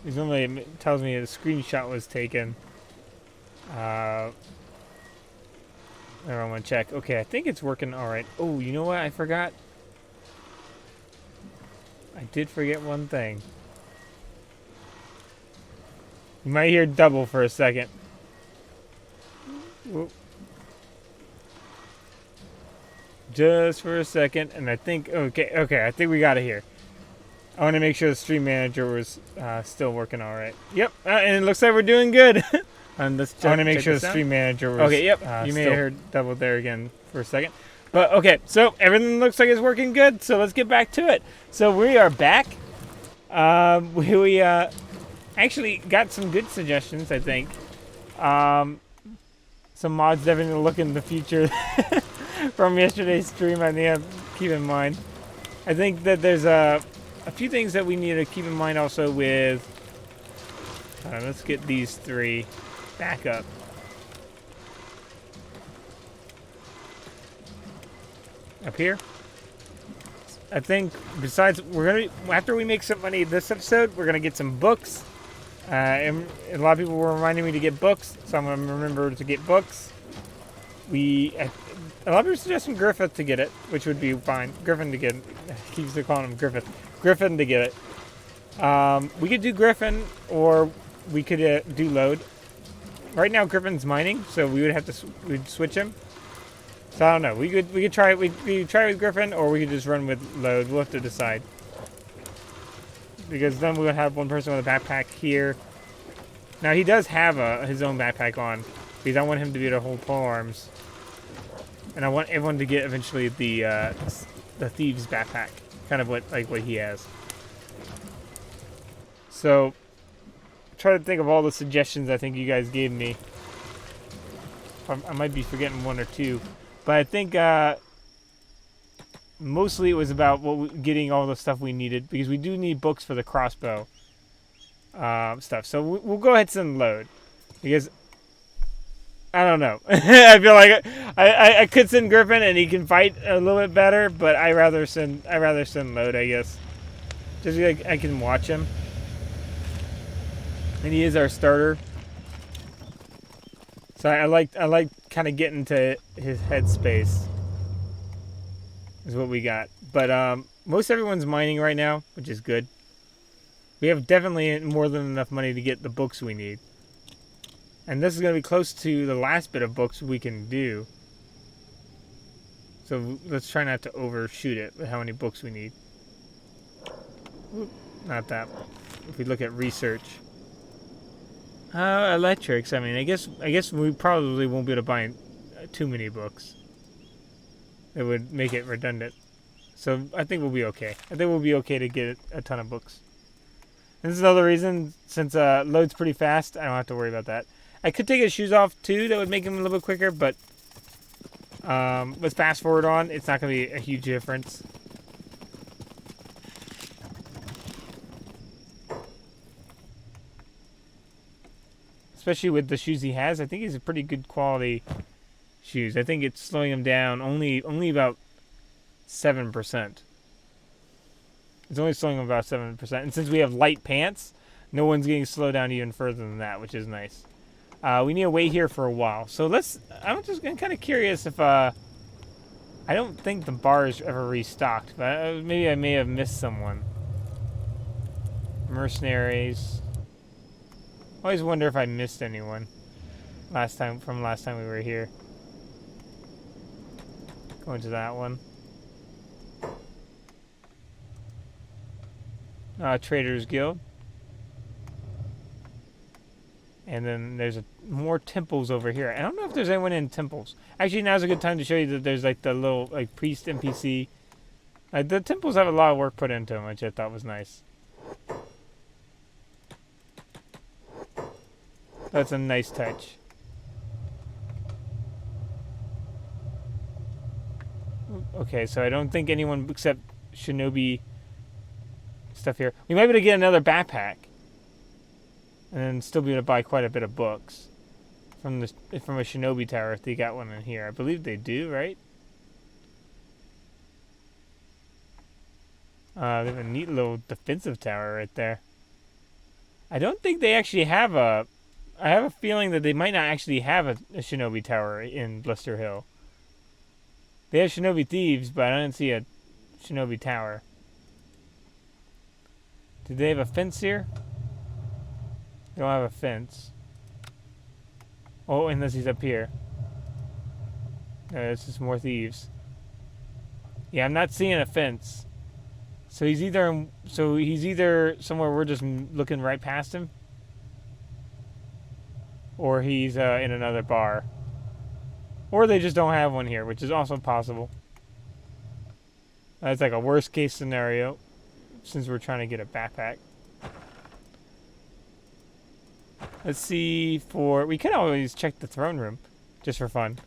Because normally it tells me a screenshot was taken. Uh, I want to check. Okay, I think it's working all right. Oh, you know what? I forgot. I did forget one thing. You might hear double for a second. Whoop. Just for a second, and I think okay, I think we got it here. I want to make sure the stream manager was still working all right. Yep, and it looks like we're doing good. And let's I want to make sure the stream manager was. Okay, yep. You may have heard double there again for a second, but okay. So everything looks like it's working good. So let's get back to it. So we are back. We actually got some good suggestions. I think some mods definitely look in the future from yesterday's stream. I need to keep in mind. I think that there's a few things that we need to keep in mind also with. Let's get these three back up. Up here. I think besides after we make some money this episode, we're gonna get some books. And a lot of people were reminding me to get books, so I'm gonna remember to get books. A lot of people suggesting Griffith to get it, which would be fine. Griffin to get it. Keeps calling him Griffith. Griffin to get it. We could do Griffin, or we could do Load. Right now, Griffin's mining, so we would have to we'd switch him. So I don't know. We could try we could try with Griffin, or we could just run with Load. We'll have to decide. Because then we would have one person with a backpack here. Now he does have his own backpack on, because I want him to be able to hold pole arms, and I want everyone to get eventually the thieves backpack, kind of what he has. So try to think of all the suggestions I think you guys gave me. I might be forgetting one or two, but I think mostly it was about getting all the stuff we needed, because we do need books for the crossbow stuff. So we'll go ahead and send Load, because I don't know. I feel like I could send Griffin and he can fight a little bit better, but I rather send Load, I guess, just like I can watch him, and he is our starter. So I like kind of getting to his headspace. Is what we got. But most everyone's mining right now, which is good. We have definitely more than enough money to get the books we need. And this is going to be close to the last bit of books we can do. So let's try not to overshoot it with how many books we need. Not that. If we look at research. Electrics. I mean, I guess we probably won't be able to buy too many books. It would make it redundant. So I think we'll be okay. I think we'll be okay to get a ton of books. And this is another reason, since Load's pretty fast, I don't have to worry about that. I could take his shoes off too, that would make him a little bit quicker, but with fast forward on, it's not going to be a huge difference. Especially with the shoes he has, I think he's a pretty good quality shoes. I think it's slowing him down only about 7%. It's only slowing him about 7%. And since we have light pants, no one's getting slowed down even further than that, which is nice. We need to wait here for a while. So I'm just kind of curious if, I don't think the bar is ever restocked, but maybe I may have missed someone. Mercenaries. I always wonder if I missed anyone from last time we were here. Going to that one. Traders Guild. And then there's more temples over here. I don't know if there's anyone in temples. Actually, now's a good time to show you that there's like the little priest NPC. The temples have a lot of work put into them, which I thought was nice. That's a nice touch. Okay, so I don't think anyone except Shinobi stuff here. We might be able to get another backpack, and then still be able to buy quite a bit of books from a Shinobi tower if they got one in here. I believe they do, right? They have a neat little defensive tower right there. I don't think they actually have a... I have a feeling that they might not actually have a shinobi tower in Blister Hill. They have shinobi thieves, but I don't see a shinobi tower. Do they have a fence here? They don't have a fence. Oh, unless he's up here. No, it's just more thieves. Yeah, I'm not seeing a fence. So he's either somewhere we're just looking right past him, or he's in another bar, or they just don't have one here, which is also possible. That's like a worst case scenario, since we're trying to get a backpack. Let's see for... We can always check the throne room, just for fun.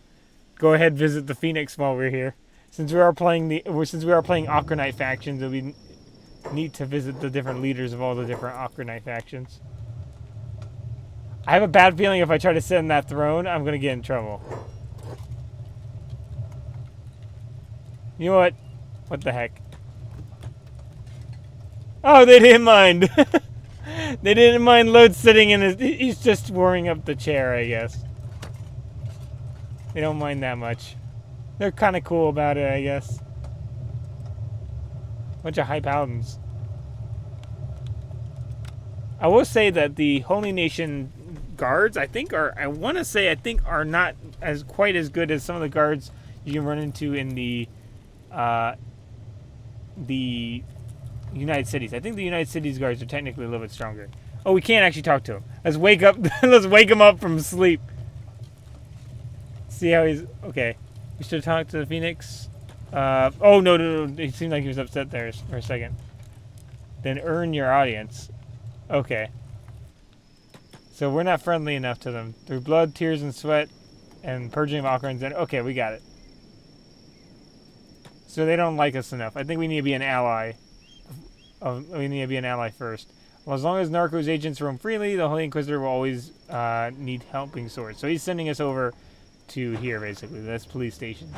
Go ahead, visit the Phoenix while we're here. Since we are playing Okranite factions, it'll be neat to visit the different leaders of all the different Okranite factions. I have a bad feeling if I try to sit in that throne, I'm gonna get in trouble. You know what? What the heck? Oh, they didn't mind. They didn't mind Load sitting in his... He's just warming up the chair, I guess. They don't mind that much. They're kind of cool about it, I guess. Bunch of high paladins. I will say that the Holy Nation guards, I want to say are not quite as good as some of the guards you can run into in the United Cities. I think the United Cities guards are technically a little bit stronger. Oh, we can't actually talk to him. Let's wake up. Let's wake him up from sleep. See how he's... Okay. We should talk to the Phoenix. Oh, no. It seemed like he was upset there for a second. Then earn your audience. Okay. So we're not friendly enough to them. Through blood, tears, and sweat, and purging of Okrans. Okay, we got it. So they don't like us enough. I think we need to be an ally. We need to be an ally first. Well, as long as Narco's agents roam freely, the Holy Inquisitor will always need helping swords. So he's sending us over to here, basically. That's police station.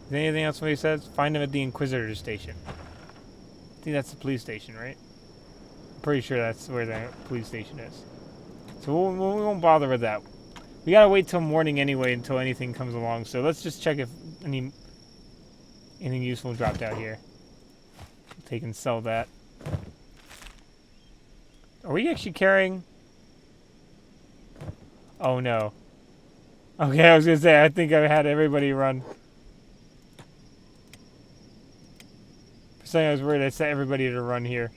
Is there anything else somebody says? Find him at the Inquisitor station. I think that's the police station, right? I'm pretty sure that's where the police station is. So we won't bother with that. We gotta wait till morning anyway until anything comes along. So let's just check if anything useful dropped out here. Take and sell that. Are we actually carrying? Oh no. Okay, I was gonna say, I think I had everybody run. For a second I was worried I set everybody to run here.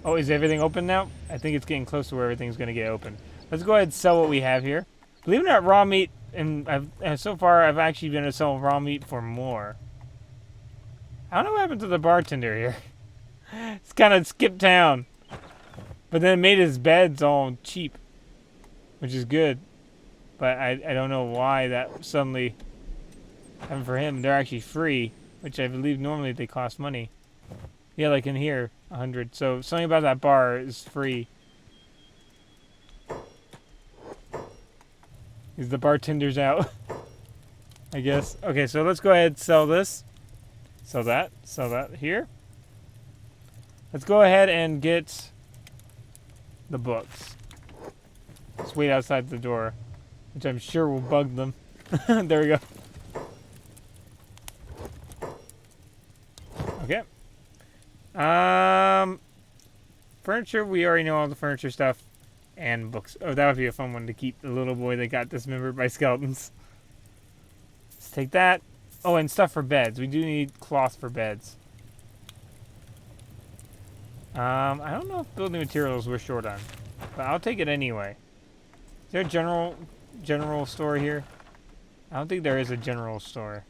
Oh, is everything open now? I think it's getting close to where everything's gonna get open. Let's go ahead and sell what we have here. Believe it or not, raw meat, and so far I've actually been able to sell raw meat for more. I don't know what happened to the bartender here. It's kind of skipped town. But then it made his beds all cheap, which is good. But I don't know why that suddenly happened for him. They're actually free, which I believe normally they cost money. Yeah, like in here, 100. So something about that bar is free. Is the bartender's out? I guess. Okay, so let's go ahead and sell this. Sell that here. Let's go ahead and get the books. Let's wait outside the door, which I'm sure will bug them. There we go. Okay. Furniture, we already know all the furniture stuff. And books. Oh, that would be a fun one to keep. The little boy that got dismembered by skeletons. Let's take that. Oh, and stuff for beds. We do need cloth for beds. I don't know if building materials we're short on, but I'll take it anyway. Is there a general store here? I don't think there is a general store.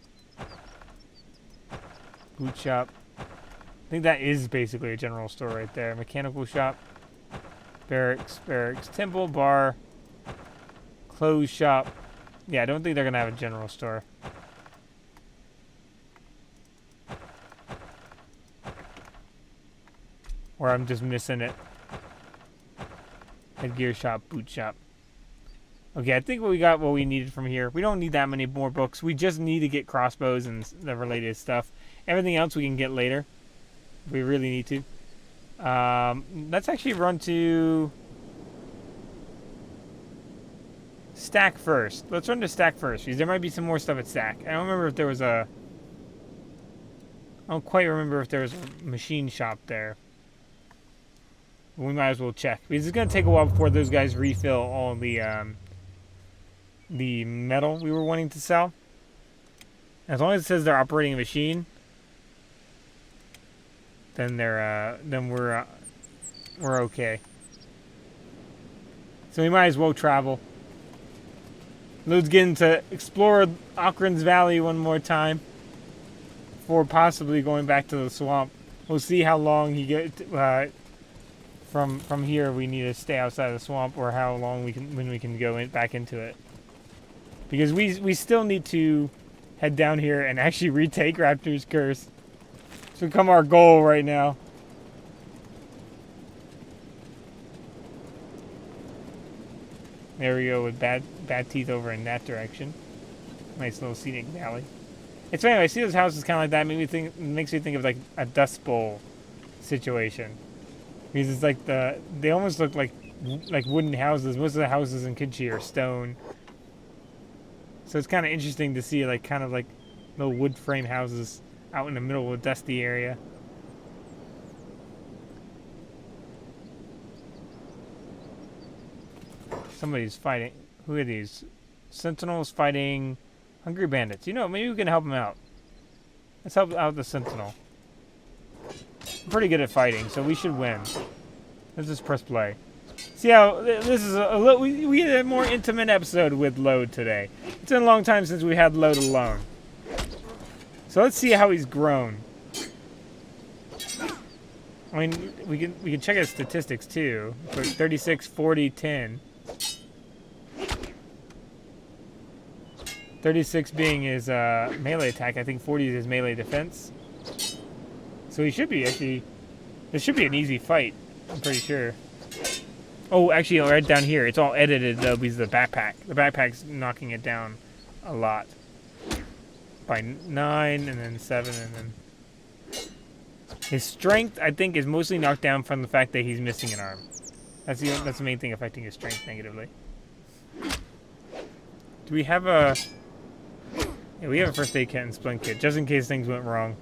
Boot shop. I think that is basically a general store right there. Mechanical shop. Barracks. Temple, bar. Clothes shop. Yeah, I don't think they're going to have a general store. Or I'm just missing it. Headgear shop, boot shop. Okay, I think we got what we needed from here. We don't need that many more books. We just need to get crossbows and the related stuff. Everything else we can get later. If we really need to. Let's actually run to Stack first. Let's run to Stack first, because there might be some more stuff at Stack. I don't remember if there was a... I don't quite remember if there was a machine shop there. We might as well check. Because it's going to take a while before those guys refill all the metal we were wanting to sell. As long as it says they're operating a machine, then we're okay. So we might as well travel. Let's get into explore Okran's Valley one more time before possibly going back to the swamp. We'll see how long he get from here. We need to stay outside the swamp, or how long when we can go back into it. Because we still need to head down here and actually retake Raptor's Curse. It's become our goal right now. There we go with bad teeth over in that direction. Nice little scenic valley. It's funny, I see those houses kind of like that. Makes me think of like a Dust Bowl situation. Because it's like they almost look like wooden houses. Most of the houses in Kenshi are stone. So it's kind of interesting to see like kind of like little wood frame houses out in the middle of a dusty area. Somebody's fighting. Who are these? Sentinels fighting hungry bandits. You know, maybe we can help them out. Let's help out the Sentinel. I'm pretty good at fighting, so we should win. Let's just press play. See how this is we had a more intimate episode with Load today. It's been a long time since we had Load alone. So let's see how he's grown. I mean, we can check his statistics too. 36, 40, 10. 36 being his melee attack. I think 40 is his melee defense. So he should be actually... This should be an easy fight. I'm pretty sure. Oh, actually, right down here. It's all edited, though, because of the backpack. The backpack's knocking it down a lot. By 9, and then 7, and then... His strength, I think, is mostly knocked down from the fact that he's missing an arm. That's the main thing affecting his strength negatively. Do we have a... Yeah, we have a first aid kit and splint kit, just in case things went wrong.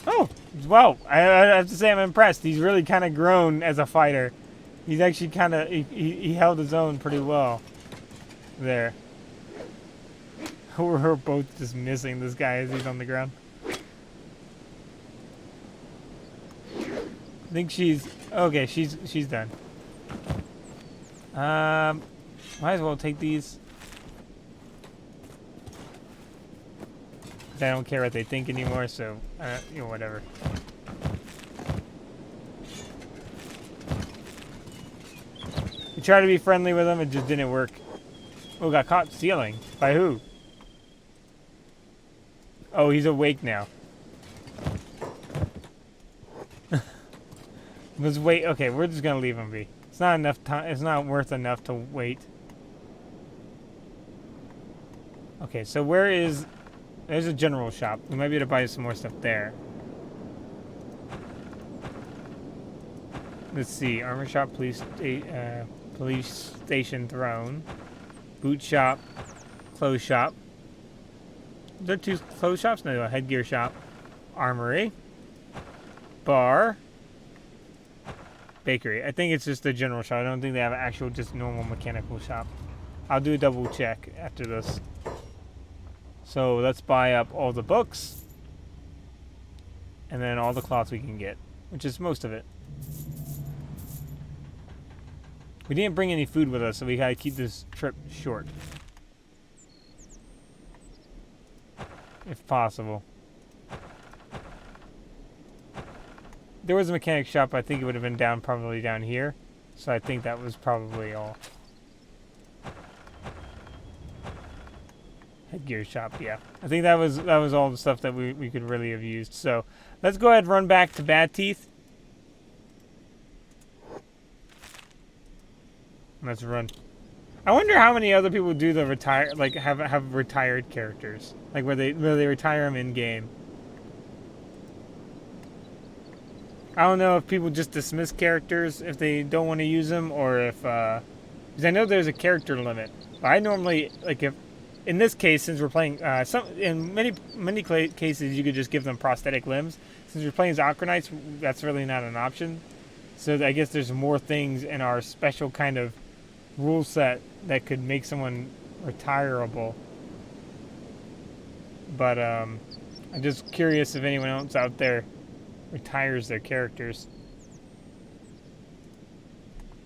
Oh, wow. I have to say I'm impressed. He's really kind of grown as a fighter. He's actually kind of... He held his own pretty well. There. We're both just missing this guy as he's on the ground. I think she's... Okay, she's done. Might as well take these. I don't care what they think anymore, so, you know, whatever. We tried to be friendly with him, it just didn't work. Oh, got caught stealing. By who? Oh, he's awake now. Let's wait. Okay, we're just gonna leave him be. It's not enough time. It's not worth enough to wait. Okay, so where is... There's a general shop. We might be able to buy some more stuff there. Let's see. Armor shop, police station throne. Boot shop. Clothes shop. Is there 2 clothes shops? No, a headgear shop. Armory. Bar. Bakery. I think it's just a general shop. I don't think they have an actual, just normal mechanical shop. I'll do a double check after this. So let's buy up all the books. And then all the cloths we can get. Which is most of it. We didn't bring any food with us, so we gotta keep this trip short. If possible. There was a mechanic shop, I think it would have been probably down here. So I think that was probably all. Headgear shop, yeah. I think that was all the stuff that we could really have used. So let's go ahead and run back to Bad Teeth. Let's run. I wonder how many other people do the retire, like have retired characters, like where they retire them in game. I don't know if people just dismiss characters if they don't want to use them, or if because I know there's a character limit. But I normally like if in this case, since we're playing some in many cases you could just give them prosthetic limbs. Since we're playing as Okranites, that's really not an option. So I guess there's more things in our special kind of rule set that could make someone retirable. But I'm just curious if anyone else out there retires their characters.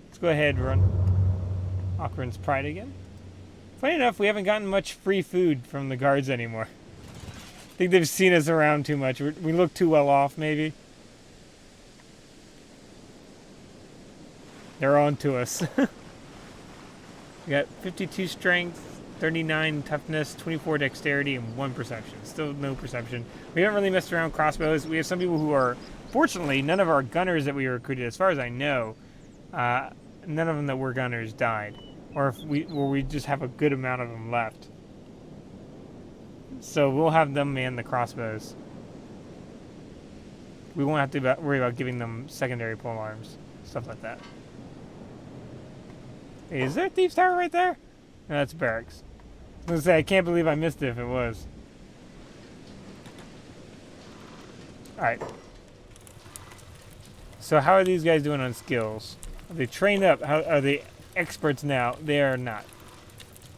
Let's go ahead and run Okran's Pride again. Funny enough, we haven't gotten much free food from the guards anymore. I think they've seen us around too much. We look too well off, maybe. They're on to us. We got 52 strength, 39 toughness, 24 dexterity, and 1 perception. Still no perception. We haven't really messed around with crossbows. We have some people who are... Fortunately, none of our gunners that we recruited, as far as I know, none of them that were gunners died. Or we just have a good amount of them left. So we'll have them man the crossbows. We won't have to worry about giving them secondary pole arms. Stuff like that. Hey, is there a Thieves Tower right there? No, that's barracks. I was going to say, I can't believe I missed it if it was. Alright. So how are these guys doing on skills? Are they trained up? How are they experts now? They are not.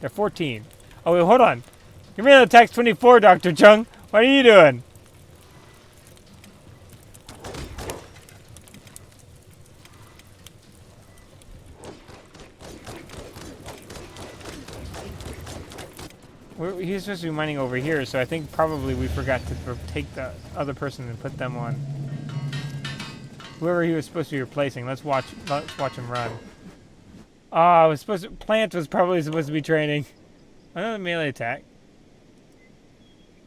They're 14. Oh, wait, hold on. Give me the text 24, Dr. Chung. What are you doing? He's supposed to be mining over here, so I think probably we forgot to take the other person and put them on. Whoever he was supposed to be replacing. Let's watch him run. Oh, Plant was probably supposed to be training. Another melee attack.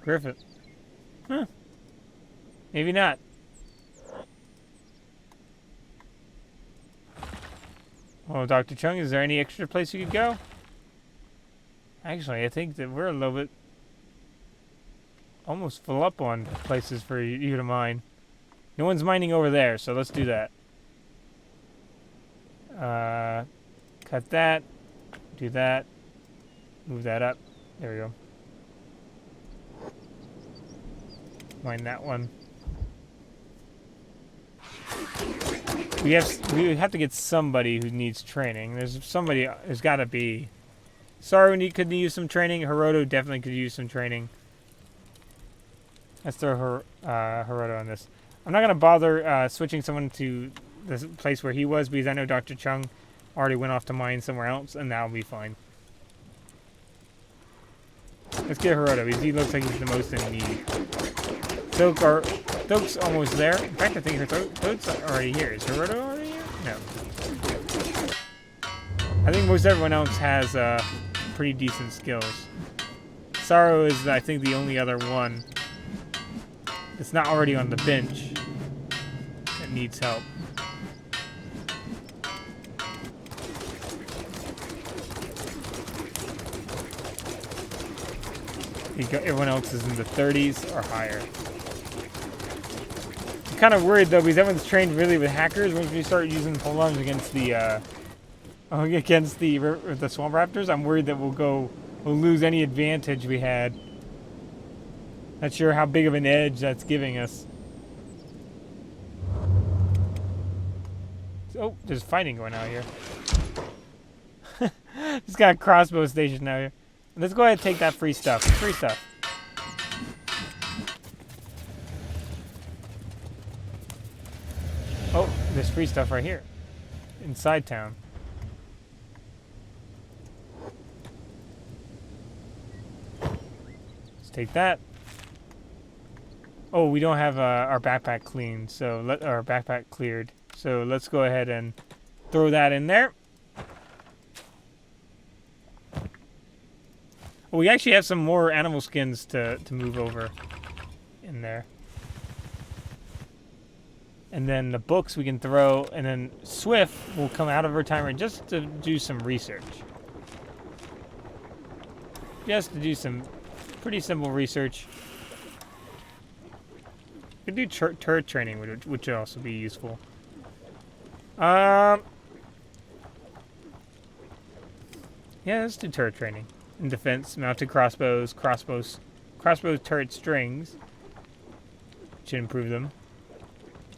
Griffith. Huh. Maybe not. Well, Dr. Chung, is there any extra place you could go? Actually, I think that we're a little bit almost full up on places for you to mine. No one's mining over there, so let's do that. Cut that. Do that. Move that up. There we go. Mine that one. We have to get somebody who needs training. There's got to be. Saru could use some training. Hiroto definitely could use some training. Let's throw Hiroto on this. I'm not going to bother switching someone to the place where he was because I know Dr. Chung already went off to mine somewhere else, and that'll be fine. Let's get Hiroto because he looks like he's the most in need. Thoke's almost there. In fact, I think Thoke's already here. Is Hiroto already here? No. I think most everyone else has pretty decent skills. Saru is, I think, the only other one that's not already on the bench that needs help. Everyone else is in the 30s or higher. I'm kind of worried though because everyone's trained really with hackers. Once we start using polearms against the swamp raptors, I'm worried that we'll lose any advantage we had. Not sure how big of an edge that's giving us. Oh, there's fighting going on here. Just got a crossbow station out here. Let's go ahead and take that free stuff. Free stuff. Oh, there's free stuff right here. Inside town. Let's take that. Oh, we don't have our backpack cleaned, so our backpack cleared. So let's go ahead and throw that in there. Well, we actually have some more animal skins to move over in there. And then the books we can throw, and then Swift will come out of retirement just to do some research. just to do some pretty simple research. We could do turret training, which would also be useful. Yeah, let's do turret training. In defense, mounted crossbows, crossbow turret strings. Should improve them.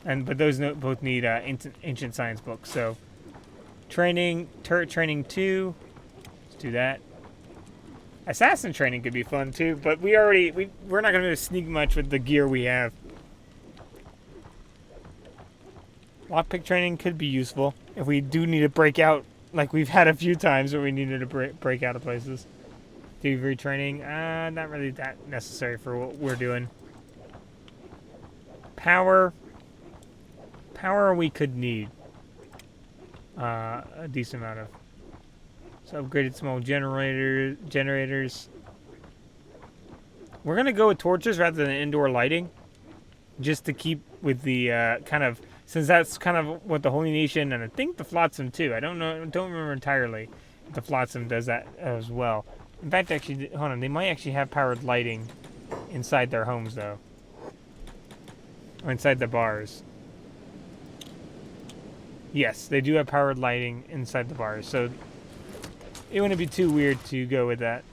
But those both need ancient science books. So, training, turret training 2. Let's do that. Assassin training could be fun too, but we're not going to sneak much with the gear we have. Lockpick training could be useful if we do need to break out, like we've had a few times where we needed to break out of places. Thievery training, not really that necessary for what we're doing. Power we could need a decent amount of. So upgraded small generators. We're gonna go with torches rather than indoor lighting, just to keep with the kind of, since that's kind of what the Holy Nation and I think the Flotsam too. I don't remember entirely if the Flotsam does that as well. In fact, actually, hold on, they might actually have powered lighting inside their homes though, or inside the bars. Yes, they do have powered lighting inside the bars, so it wouldn't be too weird to go with that.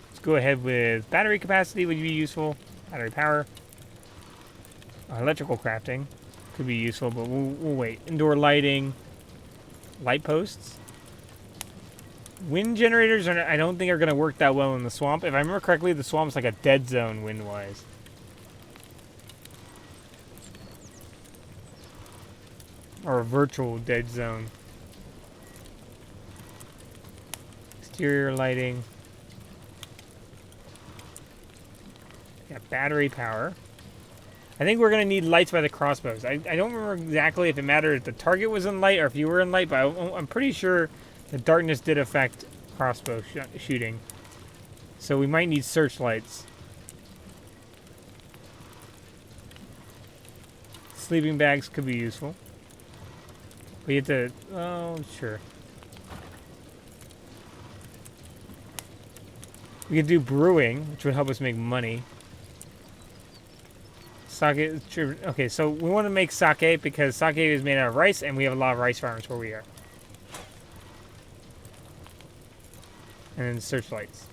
Let's go ahead with battery capacity would be useful. Battery power. Electrical crafting could be useful, but we'll wait. Indoor lighting. Light posts. Wind generators I don't think are going to work that well in the swamp. If I remember correctly, the swamp's like a dead zone wind-wise. Or a virtual dead zone. Exterior lighting. Yeah, battery power. I think we're going to need lights by the crossbows. I don't remember exactly if it mattered if the target was in light or if you were in light, but I'm pretty sure the darkness did affect crossbow shooting. So we might need searchlights. Sleeping bags could be useful. We have to, oh, sure. We could do brewing, which would help us make money. Sake, okay, so we want to make sake because sake is made out of rice, and we have a lot of rice farms where we are. And then searchlights,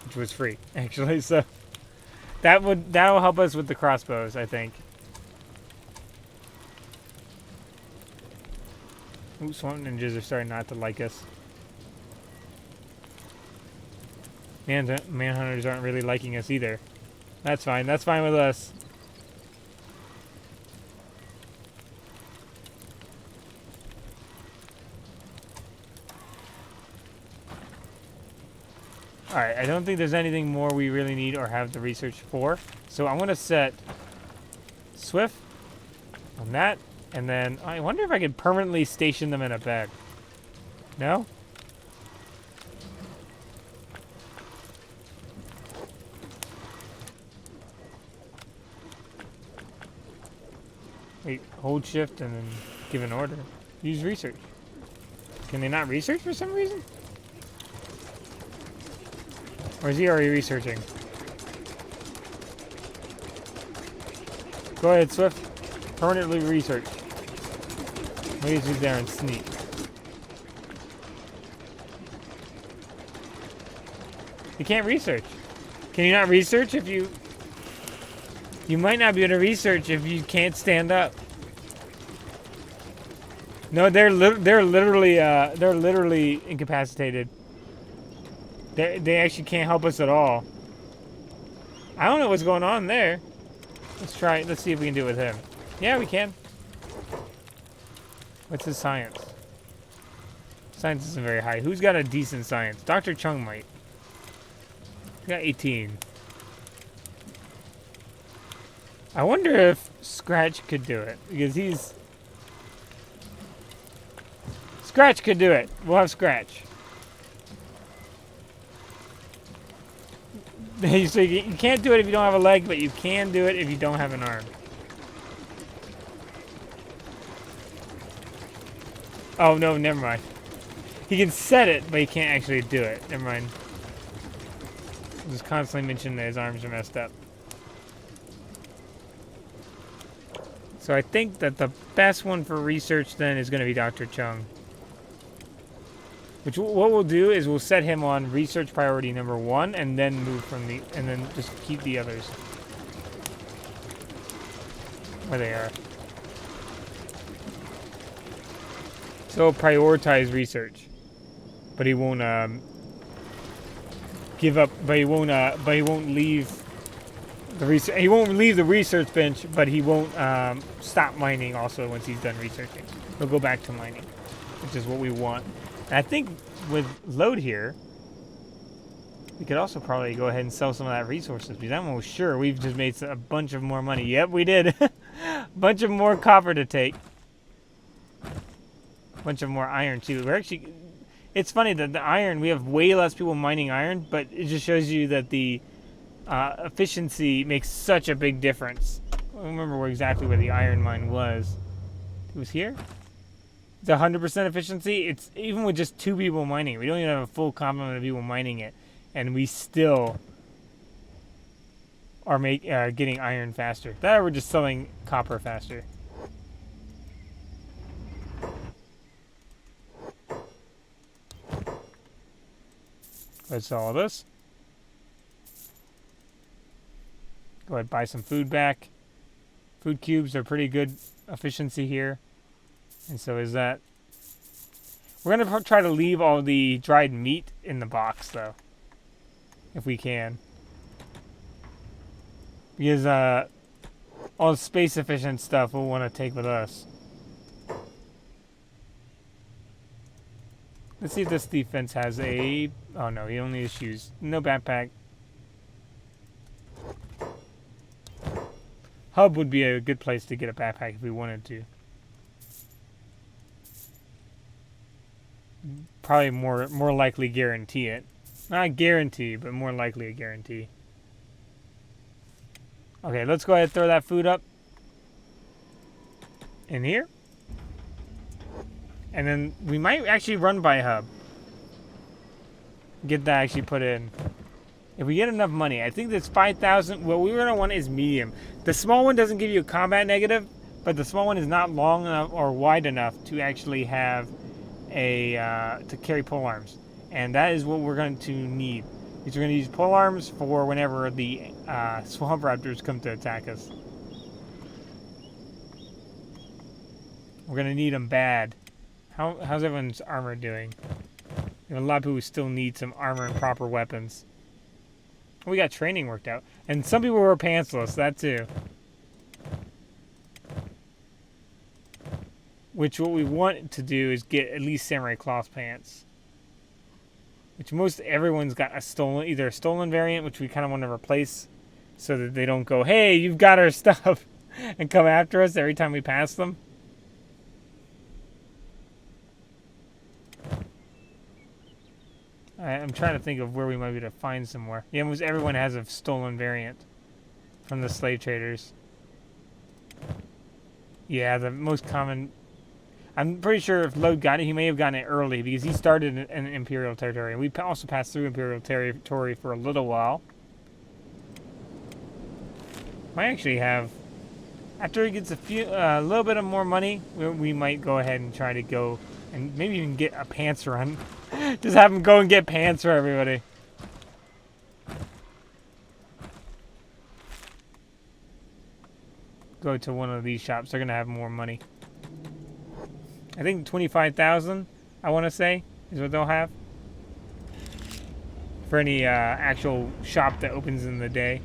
which was free, actually, so that'll help us with the crossbows, I think. Ooh, swamp ninjas are starting not to like us. Manhunters aren't really liking us either. That's fine. That's fine with us. Alright, I don't think there's anything more we really need or have the research for. So I'm going to set Swift on that. And then, I wonder if I could permanently station them in a bed. No? Wait, hold shift and then give an order. Use research. Can they not research for some reason? Or is he already researching? Go ahead, Swift. Permanently research. Maybe he's there and sneak. You can't research. Can you not research if you... You might not be able to research if you can't stand up. No, they're literally incapacitated. They actually can't help us at all. I don't know what's going on there. Let's try. Let's see if we can do it with him. Yeah, we can. What's his science? Science isn't very high. Who's got a decent science? Dr. Chung might. He got 18. I wonder if Scratch could do it, because he's... Scratch could do it. We'll have Scratch. So you can't do it if you don't have a leg, but you can do it if you don't have an arm. Oh, no, never mind. He can set it, but he can't actually do it. Never mind. I'll just constantly mention that his arms are messed up. So I think that the best one for research then is going to be Dr. Chung. Which what we'll do is we'll set him on research priority number 1 and then move from the and then just keep the others where they are. So he'll prioritize research, but he won't give up. But he won't leave the research. He won't leave the research bench, but he won't stop mining. Also, once he's done researching, he'll go back to mining, which is what we want. And I think with load here, we could also probably go ahead and sell some of that resources because I'm almost sure we've just made a bunch of more money. Yep, we did. A bunch of more copper to take. A bunch of more iron too. We're actually, it's funny that the iron, we have way less people mining iron, but it just shows you that the efficiency makes such a big difference. I don't remember exactly where the iron mine was. It was here? It's 100% efficiency. It's even with just 2 people mining. We don't even have a full complement of people mining it, and we still are getting iron faster. That we're just selling copper faster. Let's sell all this. Go ahead and buy some food back. Food cubes are pretty good efficiency here. And so is that. We're going to try to leave all the dried meat in the box, though. If we can. Because all the space efficient stuff we'll want to take with us. Let's see if this defense has a. Oh no, he only has shoes. No backpack. Hub would be a good place to get a backpack if we wanted to. Probably more likely guarantee it. Not guarantee, but more likely a guarantee. Okay, let's go ahead and throw that food up in here. And then we might actually run by hub. Get that actually put in. If we get enough money, I think this 5,000, what we're going to want is medium. The small one doesn't give you a combat negative, but the small one is not long enough or wide enough to actually have a, to carry pole arms. And that is what we're going to need. Because we're going to use pole arms for whenever the swamp raptors come to attack us. We're going to need them bad. How's everyone's armor doing? We have a lot of people who still need some armor and proper weapons. We got training worked out. And some people were pantsless, that too. Which what we want to do is get at least samurai cloth pants. Which most everyone's got a stolen, either a stolen variant, which we kind of want to replace. So that they don't go, hey, you've got our stuff. And come after us every time we pass them. I'm trying to think of where we might be able to find some more. Yeah, almost everyone has a stolen variant from the slave traders. Yeah, the most common. I'm pretty sure if Lode got it, he may have gotten it early because he started in Imperial territory. We also passed through Imperial territory for a little while. Might actually have. After he gets a little bit of more money, we might go ahead and try to go and maybe even get a pants run. Just have him go and get pants for everybody. Go to one of these shops. They're going to have more money. I think 25,000, I want to say, is what they'll have. For any actual shop that opens in the day.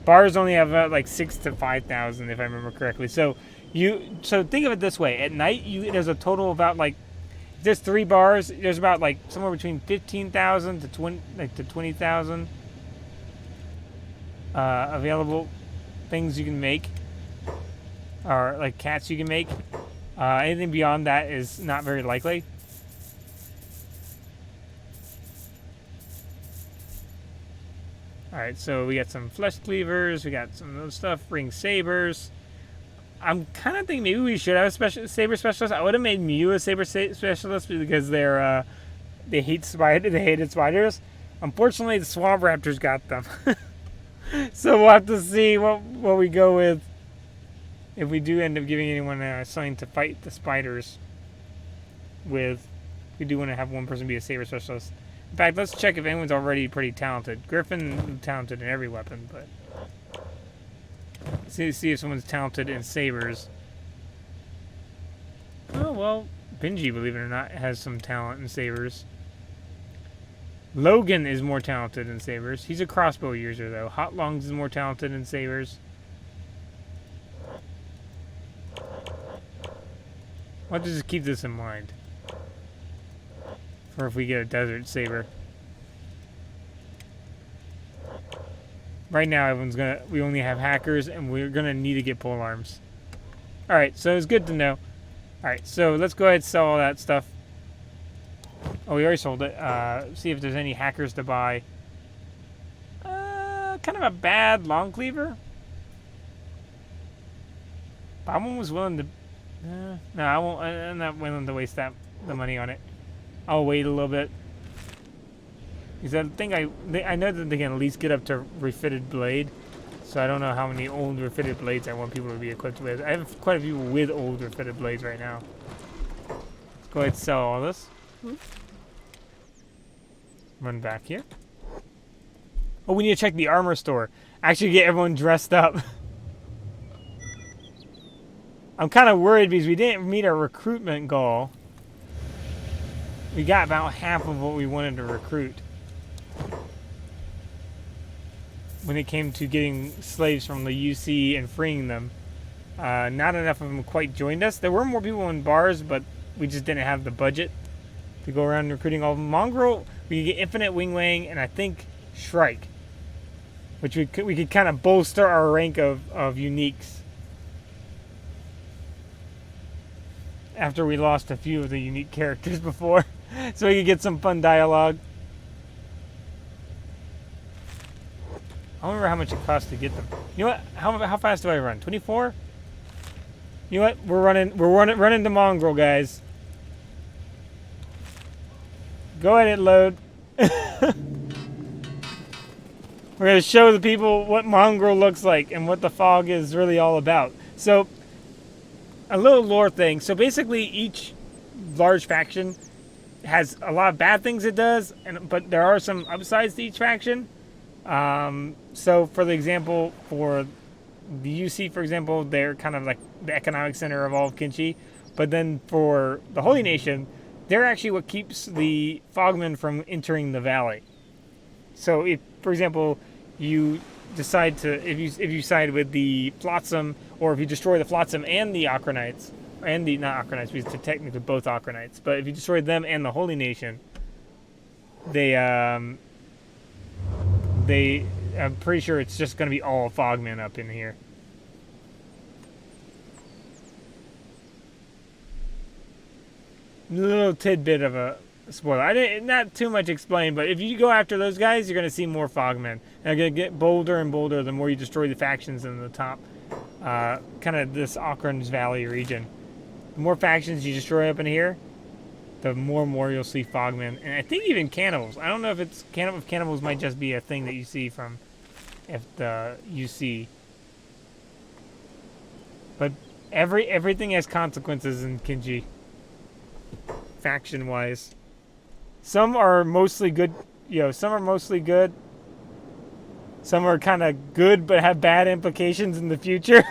Bars only have like 6,000 to 5,000, if I remember correctly. So think of it this way: at night, there's a total of about like, if there's 3 bars, there's about like somewhere between 15,000 to 20,000 available things you can make, or like cats you can make. Anything beyond that is not very likely. Alright, so we got some flesh cleavers, we got some of those stuff, ring sabers. I'm kind of thinking maybe we should have a saber specialist. I would have made Mew a saber specialist because they hated spiders. Unfortunately, the swamp raptors got them. So we'll have to see what we go with if we do end up giving anyone something to fight the spiders with. We do want to have one person be a saber specialist. In fact, let's check if anyone's already pretty talented. Griffin talented in every weapon, but see if someone's talented in sabers. Oh well, Benji, believe it or not, has some talent in sabers. Logan is more talented in sabers. He's a crossbow user though. Hot Lungs is more talented in sabers. We'll just keep this in mind for if we get a desert saber. Right now, we only have hackers, and we're gonna need to get pole arms. All right, so it's good to know. All right, so let's go ahead and sell all that stuff. Oh, we already sold it. See if there's any hackers to buy. Kind of a bad long cleaver. Bombman was willing to. No, I won't. I'm not willing to waste the money on it. I'll wait a little bit. Because I think I know that they can at least get up to refitted blade. So I don't know how many old refitted blades I want people to be equipped with. I have quite a few with old refitted blades right now. Let's go ahead and sell all this. Run back here. Oh, we need to check the armor store. Actually get everyone dressed up. I'm kind of worried because we didn't meet our recruitment goal. We got about half of what we wanted to recruit when it came to getting slaves from the UC and freeing them. Not enough of them quite joined us. There were more people in bars, but we just didn't have the budget to go around recruiting all of them. Mongrel, we could get Infinite Wing Wang, and I think Shrike, which we could kind of bolster our rank of uniques after we lost a few of the unique characters before. So we could get some fun dialogue. I don't remember how much it costs to get them. You know what? How fast do I run? 24? You know what? We're running the Mongrel, guys. Go ahead and load. We're going to show the people what Mongrel looks like and what the fog is really all about. So, a little lore thing. So basically, each large faction has a lot of bad things it does, but there are some upsides to each faction. So, for the example, for the UC, for example, they're kind of like the economic center of all of Kenshi. But then for the Holy Nation, they're actually what keeps the Fogmen from entering the valley. So, if, for example, you decide to, if you side with the Flotsam, or if you destroy the Flotsam and the Okranites, and the, not Okranites, because they're technically both Okranites, but if you destroy them and the Holy Nation, I'm pretty sure it's just going to be all Fogmen up in here. Little tidbit of a spoiler. I didn't, not too much explained, but if you go after those guys, you're going to see more Fogmen. And they're going to get bolder and bolder the more you destroy the factions in the top, kind of this Okran's Valley region. The more factions you destroy up in here, the more and more you'll see Fogmen. And I think even cannibals. I don't know if cannibals might just be a thing that you see from the UC. But everything has consequences in Kenshi, faction-wise. Some are mostly good, some are mostly good. Some are kind of good but have bad implications in the future.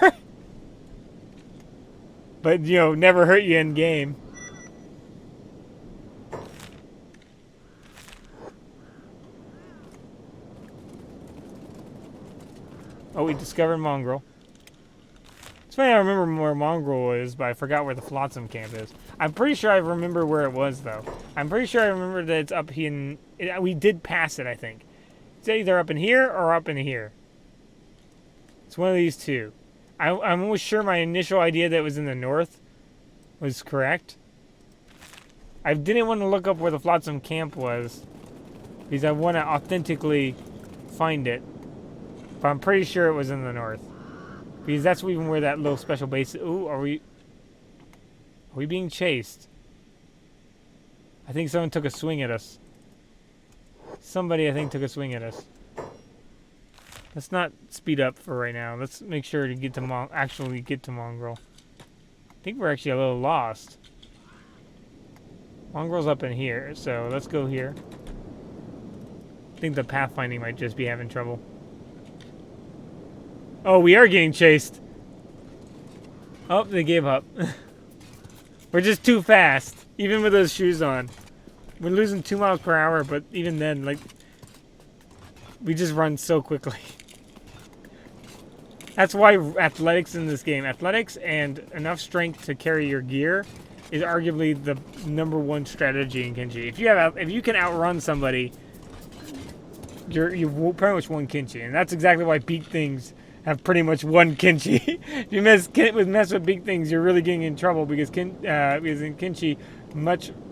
But, never hurt you in game. Oh, we discovered Mongrel. It's funny I remember where Mongrel is, but I forgot where the Flotsam camp is. I'm pretty sure I remember where it was, though. I'm pretty sure I remember that it's up in... We did pass it, I think. It's either up in here or up in here. It's one of these two. I'm almost sure my initial idea that it was in the north was correct. I didn't want to look up where the Flotsam camp was, because I want to authentically find it. But I'm pretty sure it was in the north. Because that's even where that little special base... Ooh, are we being chased? I think someone took a swing at us. Somebody, I think, took a swing at us. Let's not speed up for right now. Let's make sure to get to actually get to Mongrel. I think we're actually a little lost. Mongrel's up in here, so let's go here. I think the pathfinding might just be having trouble. Oh, we are getting chased. Oh, they gave up. We're just too fast, even with those shoes on. We're losing 2 miles per hour, but even then, like, we just run so quickly. That's why athletics in this game, athletics and enough strength to carry your gear, is arguably the #1 strategy in Kenshi. If you can outrun somebody, you pretty much won Kenshi, and that's exactly why Beak Things have pretty much won Kenshi. If you mess with Beak Things, you're really getting in trouble because in Kenshi,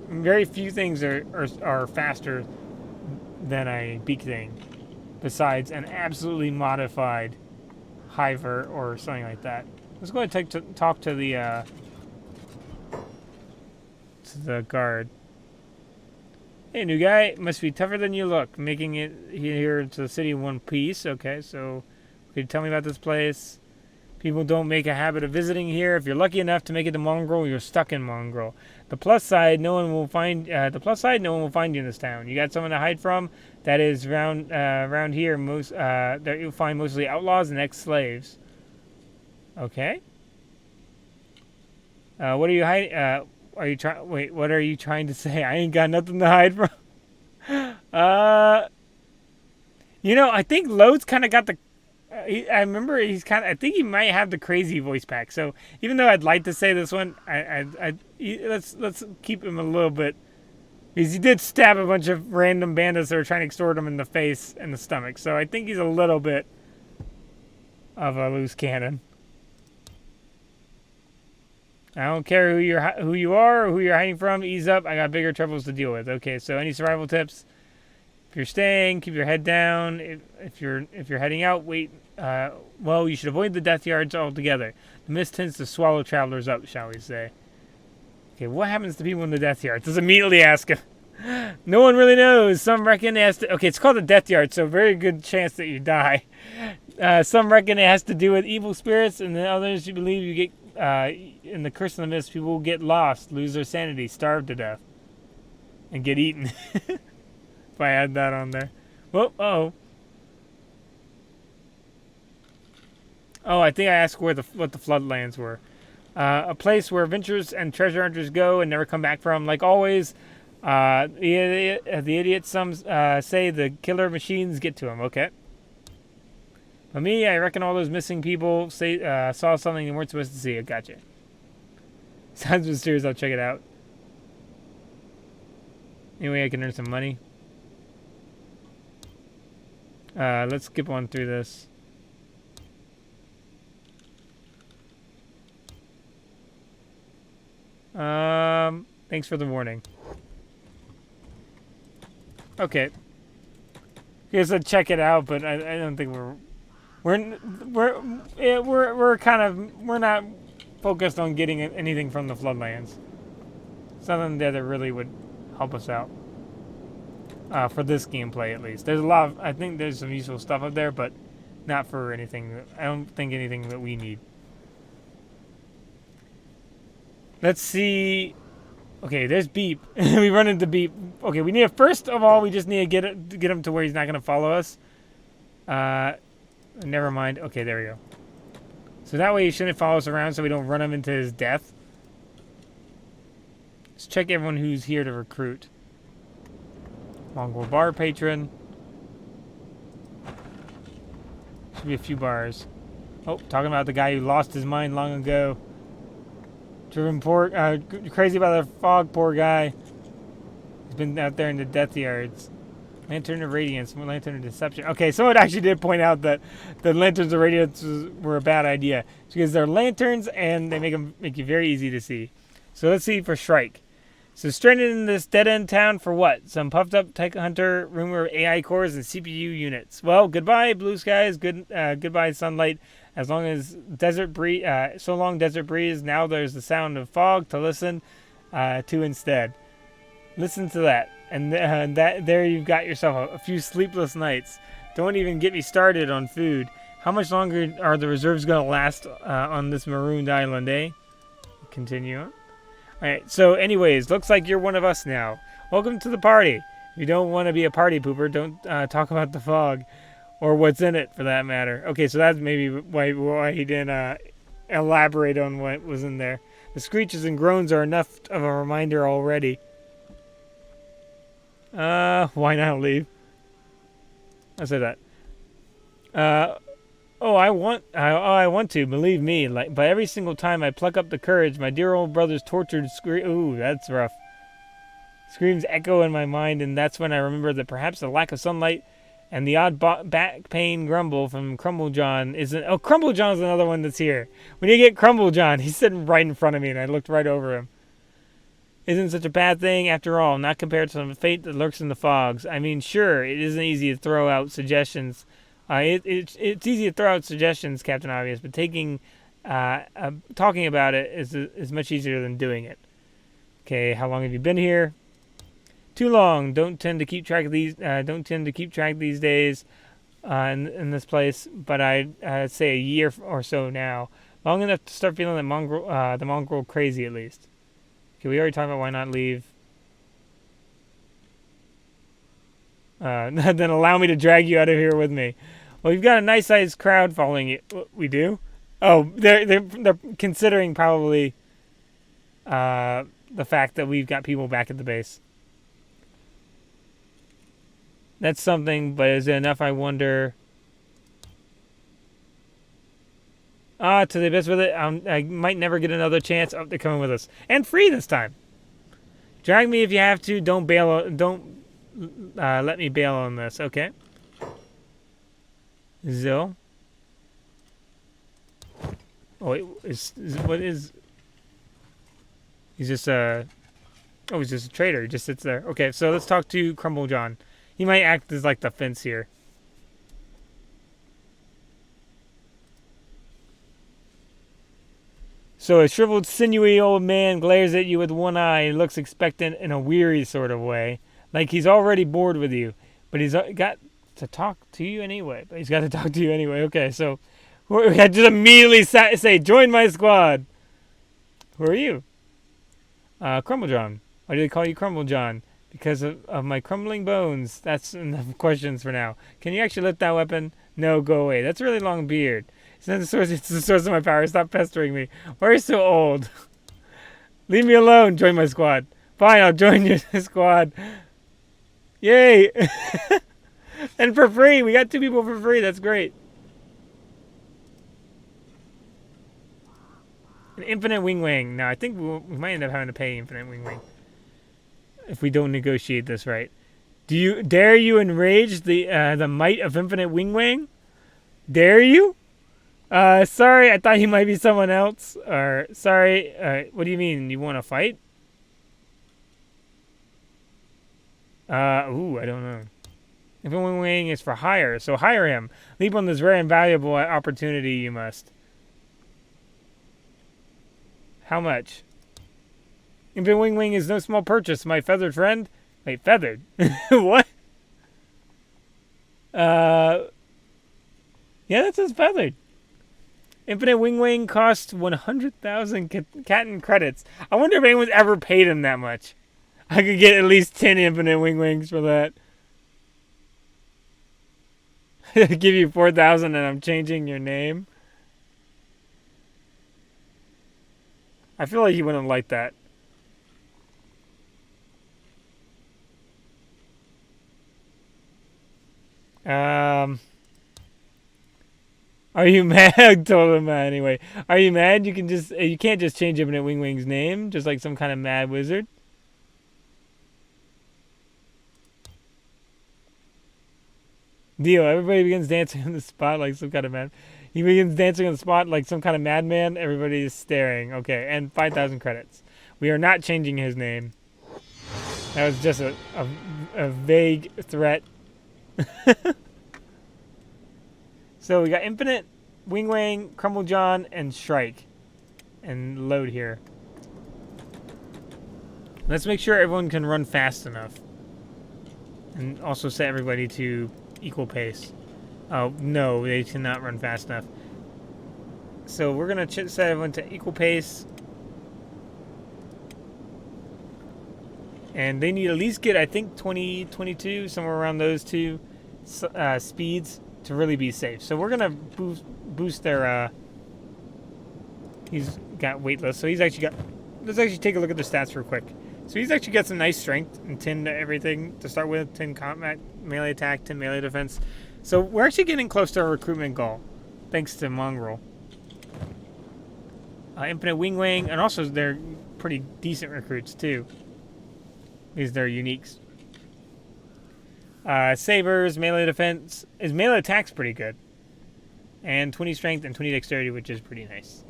very few things are faster than a Beak Thing, besides an absolutely modified Hiver or something like that. Let's go ahead and talk to the guard. Hey, new guy, must be tougher than you look. Making it here to the city in one piece. Okay, so could you tell me about this place? People don't make a habit of visiting here. If you're lucky enough to make it to Mongrel, you're stuck in Mongrel. The plus side, no one will find you in this town. You got someone to hide from. That is around here. That you'll find mostly outlaws and ex-slaves. Okay. What are you hiding? Are you trying? Wait, what are you trying to say? I ain't got nothing to hide from. I think Lode's kind of got the. I remember I think he might have the crazy voice pack. So even though I'd like to say this one, let's keep him a little bit. Because he did stab a bunch of random bandits that were trying to extort him in the face and the stomach. So I think he's a little bit of a loose cannon. I don't care who you are or who you're hiding from. Ease up. I got bigger troubles to deal with. Okay, so any survival tips? If you're staying, keep your head down. If you're heading out, wait. Well, you should avoid the death yards altogether. The mist tends to swallow travelers up, shall we say. Okay, what happens to people in the death yards? Let's immediately ask him. No one really knows. Some reckon it has to... Okay, it's called the death yard, so very good chance that you die. Some reckon it has to do with evil spirits, and then others you believe you get... in the curse of the mist, people will get lost, lose their sanity, starve to death, and get eaten. If I add that on there. Whoa, oh. Oh, I think I asked what the floodlands were. A place where adventurers and treasure hunters go and never come back from. Like always, the idiots, some say the killer machines get to them. Okay. But me, I reckon all those missing people saw something they weren't supposed to see. I gotcha. Sounds mysterious. I'll check it out. Anyway, I can earn some money. Let's skip on through this. Thanks for the warning. Okay. Here's a check it out, but I don't think we're not focused on getting anything from the floodlands. Something there that really would help us out. For this gameplay, at least. There's a lot of... I think there's some useful stuff up there, but not for anything... I don't think anything that we need. Let's see... Okay, there's Beep. We run into Beep. Okay, we need... First of all, we just need to get him to where he's not going to follow us. Never mind. Okay, there we go. So that way he shouldn't follow us around so we don't run him into his death. Let's check everyone who's here to recruit. Mongrel bar patron. Should be a few bars. Oh, talking about the guy who lost his mind long ago. Driven crazy by the fog, poor guy. He's been out there in the death yards. Lantern of Radiance, Lantern of Deception. Okay, someone actually did point out that the Lanterns of Radiance were a bad idea. It's because they're lanterns and they make you very easy to see. So let's see for Shrike. So stranded in this dead-end town for what? Some puffed-up tech hunter, rumor of AI cores and CPU units. Well, goodbye, blue skies. Goodbye, sunlight. As long as desert breeze, so long desert breeze. Now there's the sound of fog to listen to instead. Listen to that, and that there you've got yourself a few sleepless nights. Don't even get me started on food. How much longer are the reserves going to last on this marooned island, eh? Continue on. Alright, so anyways, looks like you're one of us now. Welcome to the party. If you don't want to be a party pooper, don't talk about the fog. Or what's in it, for that matter. Okay, so that's maybe why he didn't elaborate on what was in there. The screeches and groans are enough of a reminder already. Why not leave? I said that. I want to, believe me. But every single time I pluck up the courage, my dear old brother's tortured scream. Ooh, that's rough. Screams echo in my mind, and that's when I remember that perhaps the lack of sunlight and the odd back pain grumble from Crumble John isn't. Oh, Crumble John's another one that's here. When you get Crumble John, he's sitting right in front of me, and I looked right over him. Isn't such a bad thing after all, not compared to the fate that lurks in the fogs. I mean, sure, it isn't easy to throw out suggestions. It's easy to throw out suggestions, Captain Obvious, but talking about it is much easier than doing it. Okay, how long have you been here? Too long. Don't tend to keep track these days in this place. But I'd say a year or so now, long enough to start feeling the mongrel crazy at least. Okay, we already talked about why not leave. Then allow me to drag you out of here with me. Well, you've got a nice sized crowd following you. We do? Oh, they're considering probably the fact that we've got people back at the base. That's something, but is it enough? I wonder. To the best with it. I might never get another chance. Oh, they're coming with us, and free this time. Drag me if you have to. Don't bail. Don't let me bail on this. Okay. Zill. Oh wait, what is? He's just he's just a trader. He just sits there. Okay, so let's talk to Crumble John. He might act as like the fence here. So a shriveled, sinewy old man glares at you with one eye and looks expectant in a weary sort of way, like he's already bored with you, but he's got to talk to you anyway. Okay, so I just immediately say, "Join my squad." Who are you? Crumble John. Why do they call you Crumble John? Because of my crumbling bones. That's enough questions for now. Can you actually lift that weapon? No, go away. That's a really long beard. It's the source of my power. Stop pestering me. Why are you so old? Leave me alone. Join my squad. Fine, I'll join your squad. Yay! And for free. We got 2 people for free. That's great. An infinite wing. Now, I think we might end up having to pay infinite wing. If we don't negotiate this right. Dare you enrage the might of infinite wing? Dare you? Sorry, I thought you might be someone else. Or, sorry, what do you mean? You want to fight? I don't know. Infinite wing is for hire, so hire him. Leap on this rare and valuable opportunity, you must. How much? Infinite wing is no small purchase, my feathered friend. Wait, feathered? What? Yeah, that says feathered. Infinite wing costs 100,000 Caton credits. I wonder if anyone's ever paid him that much. I could get at least 10 infinite wings for that. Give you 4,000 and I'm changing your name. I feel like he wouldn't like that. Are you mad? Told him anyway. Are you mad? You can't just change Infinite Wing's name, just like some kind of mad wizard. Deal. Everybody begins dancing on the spot like some kind of mad. He begins dancing on the spot like some kind of madman. Everybody is staring. Okay, and 5,000 credits. We are not changing his name. That was just a vague threat. So we got infinite Wing Wang, Crumble John, and Shrike. And load here. Let's make sure everyone can run fast enough. And also set everybody to equal pace. Oh, no, they cannot run fast enough. So we're going to set everyone to equal pace. And they need to at least get, I think, 20, 22, somewhere around those two speeds to really be safe. So we're going to boost their... he's got weightless, so he's actually got... Let's actually take a look at the stats real quick. So he's actually got some nice strength and 10 to everything to start with. 10 combat, melee attack, 10 melee defense. So we're actually getting close to our recruitment goal, thanks to Mongrel. Infinite Wing Wang, and also they're pretty decent recruits too. These are uniques. Sabers, melee defense. His melee attack's pretty good. And 20 strength and 20 dexterity, which is pretty nice.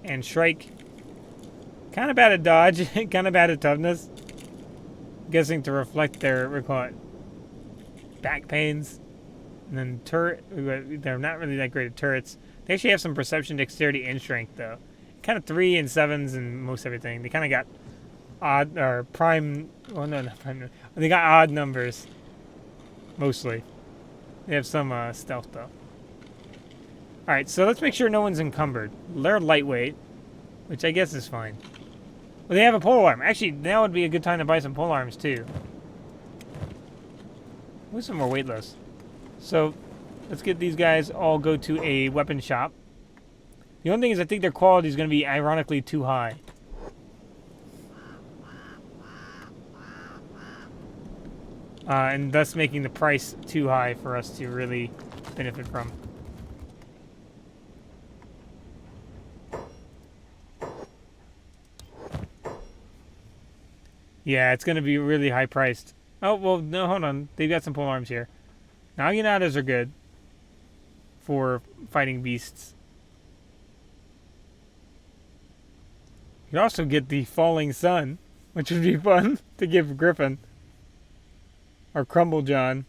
And Shrike. Kind of bad at dodge, kind of bad at toughness. I'm guessing to reflect their, we call it, back pains. And then turret, they're not really that great at turrets. They actually have some perception, dexterity, and strength, though. Kind of 3 and 7s and most everything. They kind of got odd, or prime, well, no, not prime, they got odd numbers. Mostly. They have some stealth, though. Alright, so let's make sure no one's encumbered. They're lightweight, which I guess is fine. Well, they have a pole arm. Actually, now would be a good time to buy some pole arms, too. With some more weightless. So, let's get these guys all go to a weapon shop. The only thing is I think their quality is going to be ironically too high. And thus making the price too high for us to really benefit from. Yeah, it's going to be really high priced. Oh, well, no, hold on. They've got some pole arms here. Naginatas are good for fighting beasts. You could also get the Falling Sun, which would be fun to give Griffin. Or Crumble John.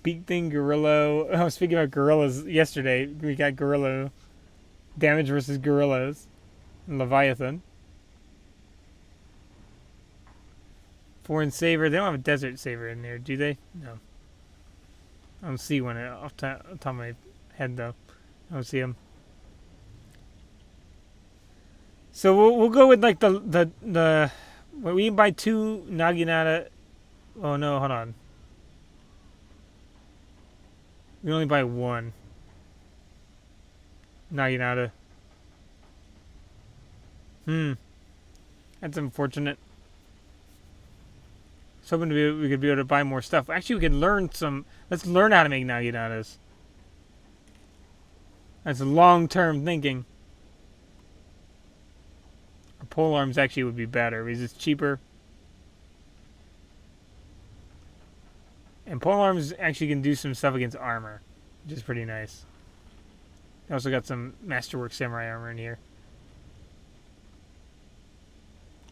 Big Thing Gorilla. Oh, speaking about gorillas, yesterday we got Gorilla. Damage versus gorillas. And Leviathan. Foreign Saver. They don't have a Desert Saver in there, do they? No. I don't see one off the top of my head, though. I don't see them. So we'll go with like the well, we can buy 2 Naginata. Oh no, hold on. We only buy 1 Naginata. That's unfortunate. I was hoping we could be able to buy more stuff. Actually, we could learn some. Let's learn how to make Naginatas. That's long-term thinking. Our pole arms actually would be better because it's cheaper. And pole arms actually can do some stuff against armor, which is pretty nice. They also got some Masterwork Samurai armor in here.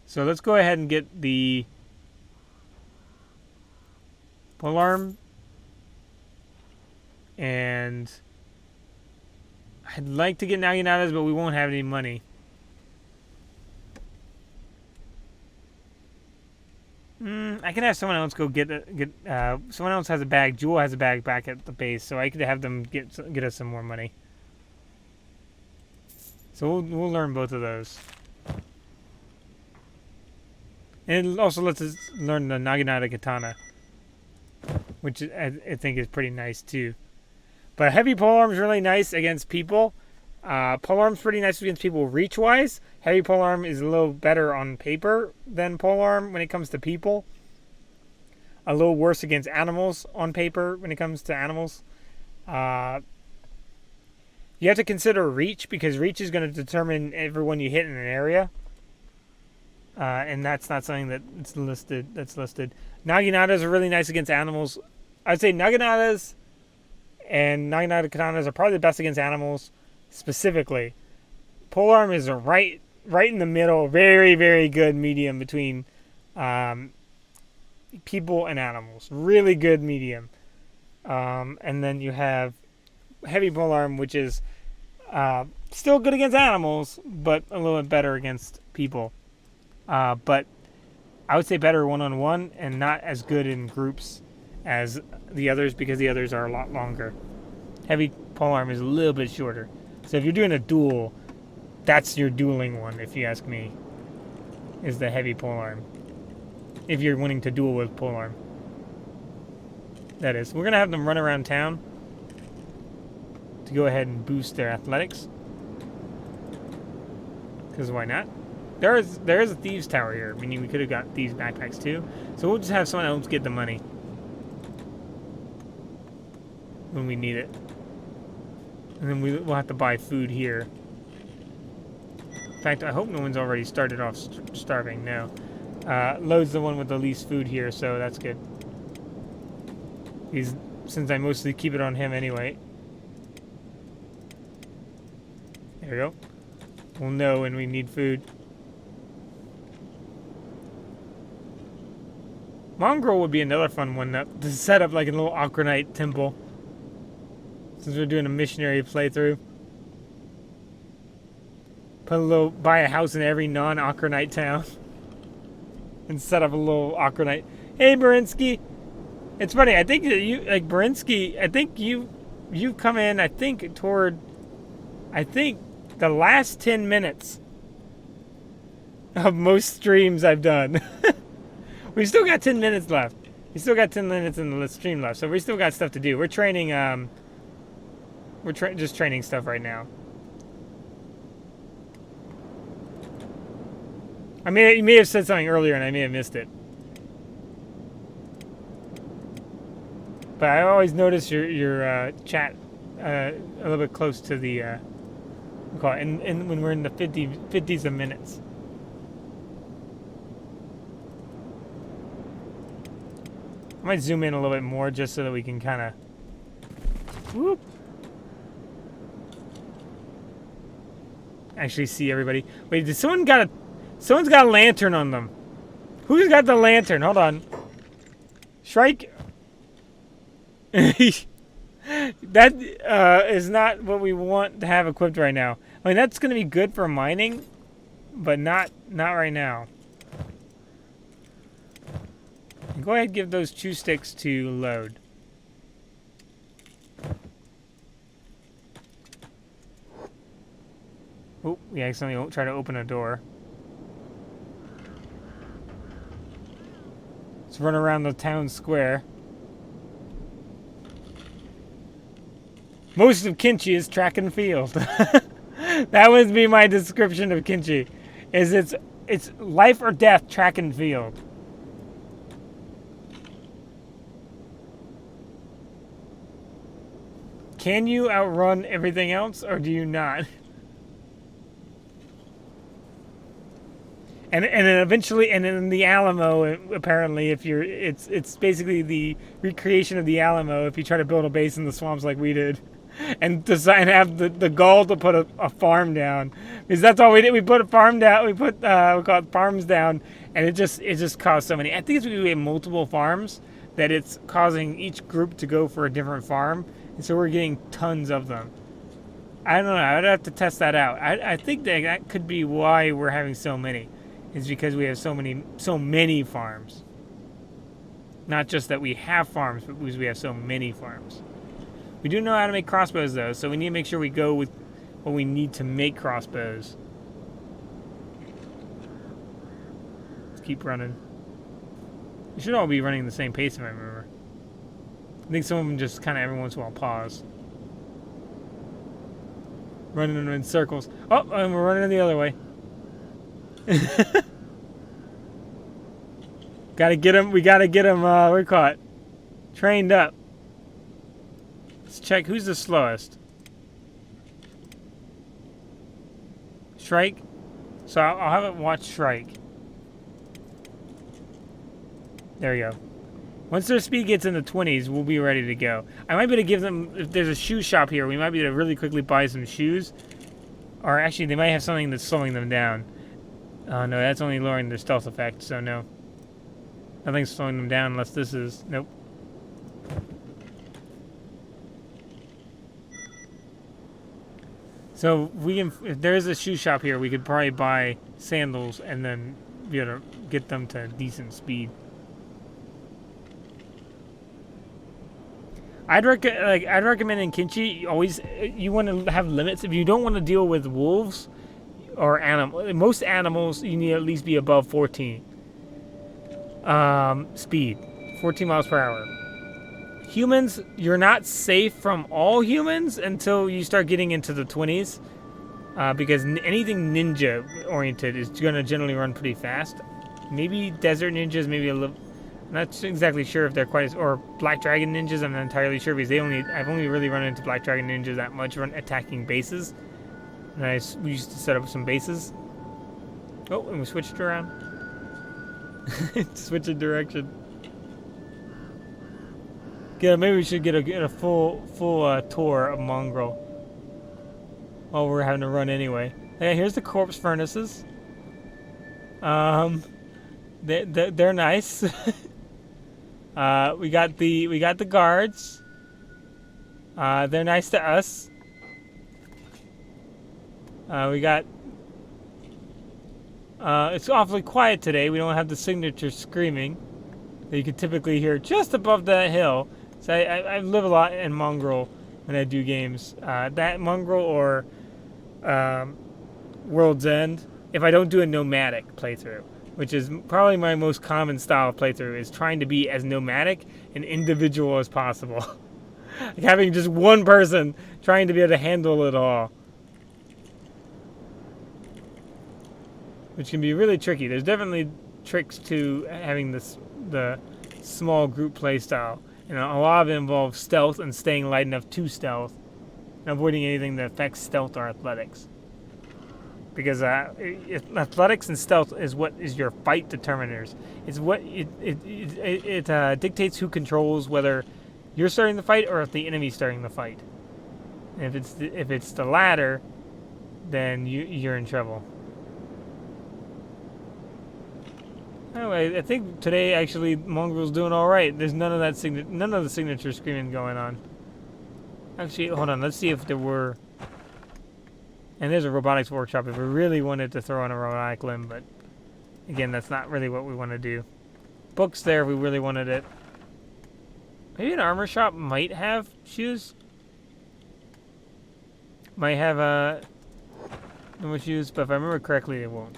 So let's go ahead and get the polearm, and I'd like to get Naginatas, but we won't have any money. I can have someone else go get someone else has a bag. Jewel has a bag back at the base, so I could have them get us some more money. So we'll learn both of those. And it also lets us learn the Naginata Katana, which I think is pretty nice too. But heavy polearm is really nice against people. Polearm's pretty nice against people reach-wise. Heavy polearm is a little better on paper than polearm when it comes to people. A little worse against animals on paper when it comes to animals. You have to consider reach, because reach is going to determine everyone you hit in an area. And that's not something that's listed. Naginatas are really nice against animals. I'd say Naginatas and Naginata Katanas are probably the best against animals specifically. Polearm is right in the middle. Very, very good medium between people and animals. Really good medium. And then you have heavy polearm, which is still good against animals, but a little bit better against people. But I would say better one-on-one and not as good in groups as the others because the others are a lot longer. Heavy polearm is a little bit shorter. So if you're doing a duel, that's your dueling one, if you ask me, is the heavy polearm. If you're wanting to duel with polearm. That is. We're going to have them run around town to go ahead and boost their athletics. Because why not? There is a thieves' tower here, meaning we could have got thieves' backpacks too. So we'll just have someone else get the money when we need it. And then we'll have to buy food here. In fact, I hope no one's already started off starving. No. Lode's the one with the least food here, so that's good. Since I mostly keep it on him anyway. There we go. We'll know when we need food. Mongrel would be another fun one to set up like a little Okranite temple. Since we're doing a missionary playthrough. Buy a house in every non-Okranite town. And set up a little Okranite. Hey, Berinsky! It's funny, I think that you, like, Berinsky, I think you've come in, I think, the last 10 minutes of most streams I've done. We've still got 10 minutes left. We still got 10 minutes in the stream left, so we still got stuff to do. We're training, just training stuff right now. You may have said something earlier and I may have missed it. But I always notice your chat a little bit close to the and when we're in the 50s of minutes. I might zoom in a little bit more just so that we can kind of actually see everybody. Wait, someone's got a lantern on them. Who's got the lantern? Hold on. Shrike. That is not what we want to have equipped right now. I mean, that's going to be good for mining, but not right now. Go ahead and give those 2 sticks to Load. Oh, we accidentally try to open a door. Let's run around the town square. Most of Kenshi is track and field. That would be my description of Kenshi. It's life or death track and field. Can you outrun everything else, or do you not? And then eventually, and in the Alamo, apparently, it's basically the recreation of the Alamo. If you try to build a base in the swamps like we did, and decide and have the gall to put a farm down, because that's all we did. We put a farm down. We call it farms down, and it just caused so many. I think it's because we have multiple farms that it's causing each group to go for a different farm. And so we're getting tons of them. I don't know. I'd have to test that out. I think that could be why we're having so many. It's because we have so many farms. Not just that we have farms, but because we have so many farms. We do know how to make crossbows, though, so we need to make sure we go with what we need to make crossbows. Let's keep running. We should all be running the same pace if I remember. I think some of them just kind of every once in a while pause. Running in circles. Oh, and we're running the other way. Gotta get him. We gotta get him. We're caught. Trained up. Let's check who's the slowest. Shrike. So I'll have it watch Shrike. There we go. Once their speed gets in the 20s, we'll be ready to go. I might be able to give them, if there's a shoe shop here, we might be able to really quickly buy some shoes. Or actually, they might have something that's slowing them down. Oh, no, that's only lowering their stealth effect, so no. Nothing's slowing them down unless this is, nope. So if there is a shoe shop here, we could probably buy sandals and then be able to get them to decent speed. I'd recommend in Kenshi you want to have limits. If you don't want to deal with wolves or most animals, you need to at least be above 14 speed, 14 miles per hour. Humans, you're not safe from all humans until you start getting into the 20s, because anything ninja oriented is going to generally run pretty fast. Maybe desert ninjas, maybe a little. I'm not exactly sure if they're quite or Black Dragon ninjas. I'm not entirely sure because I've only really run into Black Dragon ninjas that much attacking bases. And we used to set up some bases. Oh, and we switched around. Switch of direction. Yeah, maybe we should get a full tour of Mongrel. While we're having to run anyway. Yeah, here's the corpse furnaces. They're nice. We got the guards. They're nice to us. We got. It's awfully quiet today. We don't have the signature screaming that you could typically hear just above that hill. So I live a lot in Mongrel when I do games. That Mongrel or World's End. If I don't do a nomadic playthrough, which is probably my most common style of playthrough, is trying to be as nomadic and individual as possible. Like having just one person trying to be able to handle it all. Which can be really tricky. There's definitely tricks to having the small group play style. And a lot of it involves stealth and staying light enough to stealth. And avoiding anything that affects stealth or athletics. Because athletics and stealth is what is your fight determiners. It's what it dictates who controls whether you're starting the fight or if the enemy's starting the fight. And if it's the latter, then you're in trouble. Anyway, I think today actually Mongrel's doing all right. There's none of the signature screaming going on. Actually, hold on. Let's see if there were. And there's a robotics workshop if we really wanted to throw in a robotic limb, but again, that's not really what we want to do. Books there if we really wanted it. Maybe an armor shop might have shoes. Might have no shoes, but if I remember correctly, it won't.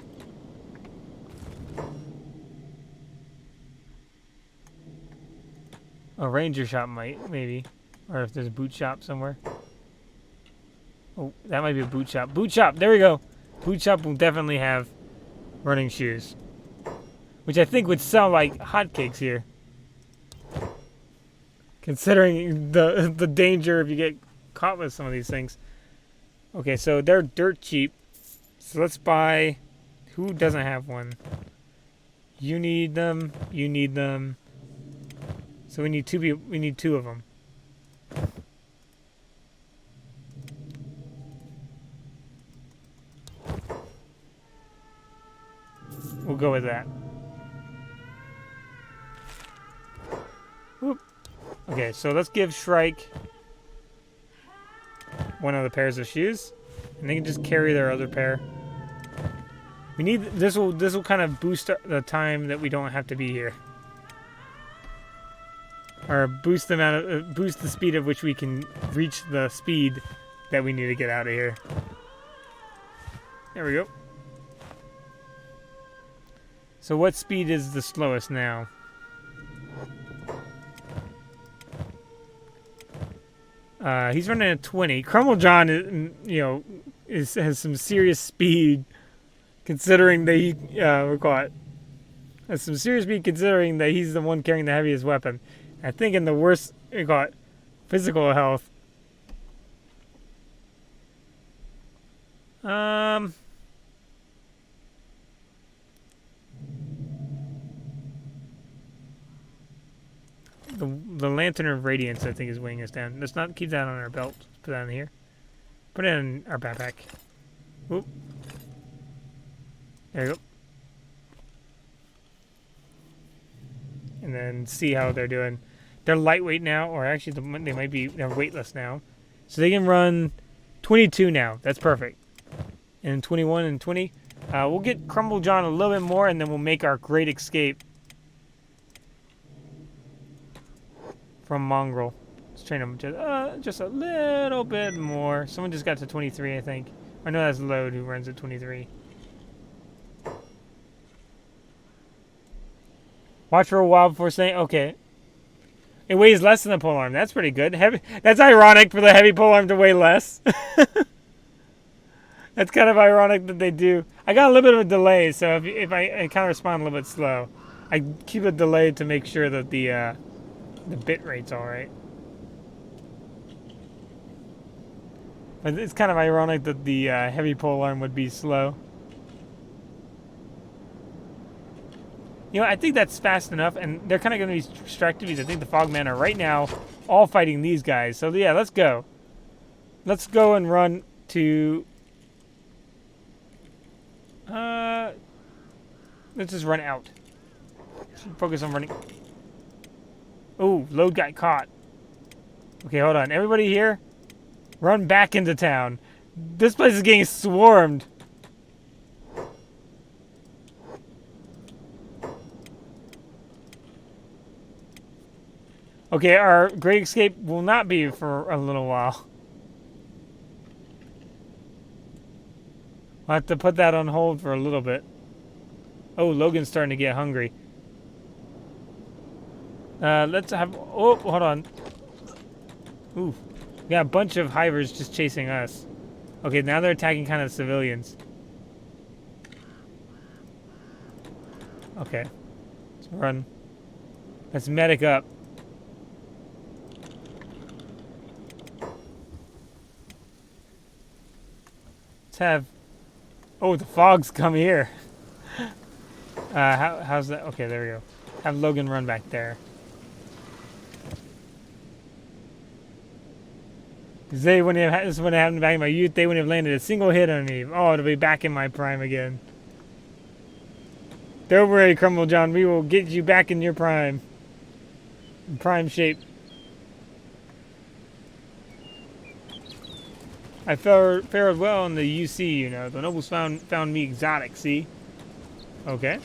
A ranger shop might, maybe. Or if there's a boot shop somewhere. Oh, that might be a boot shop. Boot shop! There we go! Boot shop will definitely have running shoes. Which I think would sell like hotcakes here. Considering the danger if you get caught with some of these things. Okay, so they're dirt cheap. So let's buy... Who doesn't have one? You need them. You need them. So we need two of them. We'll go with that. Whoop. Okay, so let's give Shrike one of the pairs of shoes, and they can just carry their other pair. We need this will kind of boost the time that we don't have to be here, or boost the speed at which we can reach the speed that we need to get out of here. There we go. So what speed is the slowest now? He's running at 20. Crumble John, has some serious speed, considering that he has some serious speed considering that he's the one carrying the heaviest weapon. I think in the worst, physical health. The Lantern of Radiance, I think, is weighing us down. Let's not keep that on our belt. Let's put that in here. Put it in our backpack. Whoop. There you go. And then see how they're doing. They're lightweight now, or actually they're weightless now. So they can run 22 now. That's perfect. And 21 and 20. We'll get Crumble John a little bit more, and then we'll make our great escape from Mongrel. Let's train him just a little bit more. Someone just got to 23, I think. I know that's Load who runs at 23. Watch for a while before saying, okay. It weighs less than the polearm. That's pretty good. Heavy. That's ironic for the heavy polearm to weigh less. That's kind of ironic that they do. I got a little bit of a delay, so if I kind of respond a little bit slow, I keep a delay to make sure that the bit rate's all right. But it's kind of ironic that the heavy polearm would be slow. You know, I think that's fast enough, and they're kind of going to be distracted because I think the Fogmen are right now all fighting these guys. So yeah, let's go. Let's go and run to... let's just run out. Focus on running. Oh, Load got caught. Okay, hold on. Everybody here, run back into town. This place is getting swarmed. Okay, our great escape will not be for a little while. I'll have to put that on hold for a little bit. Oh, Logan's starting to get hungry. Let's have... Oh, hold on. Ooh. We got a bunch of hivers just chasing us. Okay, now they're attacking kind of civilians. Okay. Let's run. Let's medic up. Let's have... Oh, the fogs come here. How's that? Okay, there we go. Have Logan run back there. Because this is when it happened back in my youth, they wouldn't have landed a single hit on me. Oh, it'll be back in my prime again. Don't worry, Crumble John. We will get you back in your prime. In prime shape. I fared well in the UC, you know. The nobles found me exotic, see? Okay.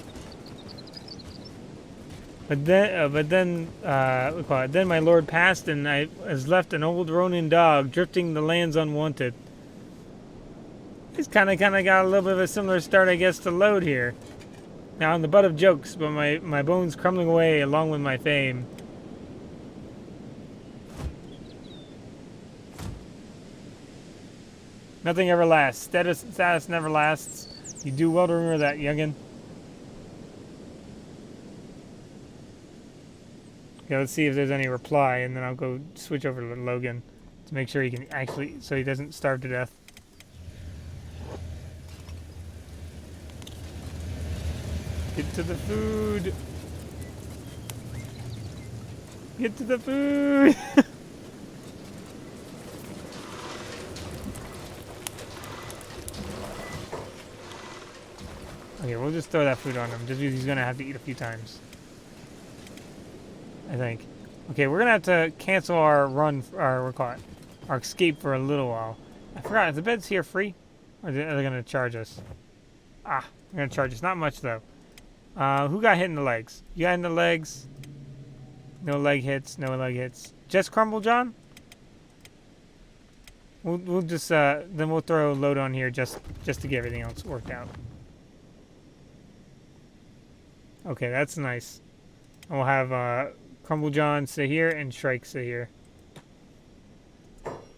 Then my lord passed, and I was left an old Ronin dog drifting the lands unwanted. He's kind of got a little bit of a similar start, I guess, to Load here. Now I'm the butt of jokes, but my bones crumbling away along with my fame. Nothing ever lasts. Status never lasts. You do well to remember that, youngin'. Okay, let's see if there's any reply, and then I'll go switch over to Logan to make sure he can actually, so he doesn't starve to death. Get to the food. Get to the food. Okay, we'll just throw that food on him, just because he's going to have to eat a few times. I think. Okay, we're going to have to cancel our run, our escape for a little while. I forgot, is the beds here free? Or are they going to charge us? Ah, they're going to charge us. Not much, though. Who got hit in the legs? You got in the legs? No leg hits, no leg hits. Just Crumble John? We'll just, then we'll throw a load on here just to get everything else worked out. Okay, that's nice. And we'll have Crumble John sit here and Shrike sit here.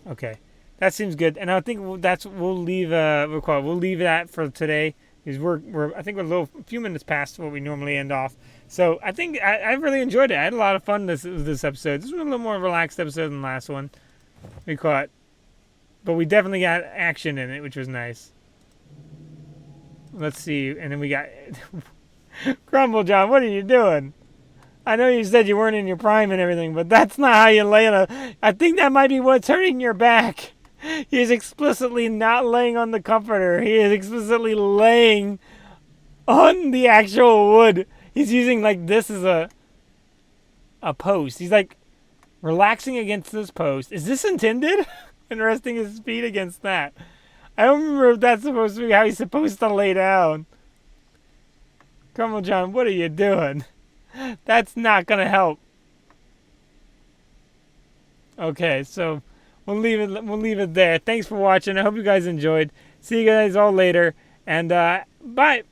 Okay, that seems good. And I think we'll leave that for today because I think we're a few minutes past what we normally end off. So I think I really enjoyed it. I had a lot of fun this episode. This was a little more relaxed episode than the last one. But we definitely got action in it, which was nice. Let's see, and then we got. Crumble John, what are you doing? I know you said you weren't in your prime and everything, but that's not how you lay on I think that might be what's hurting your back. He is explicitly not laying on the comforter. He is explicitly laying on the actual wood. He's using like this as a post. He's like relaxing against this post. Is this intended? and resting his feet against that. I don't remember if that's supposed to be how he's supposed to lay down. Come on, John, what are you doing? That's not gonna help. Okay, so we'll leave it. We'll leave it there. Thanks for watching. I hope you guys enjoyed. See you guys all later, and bye.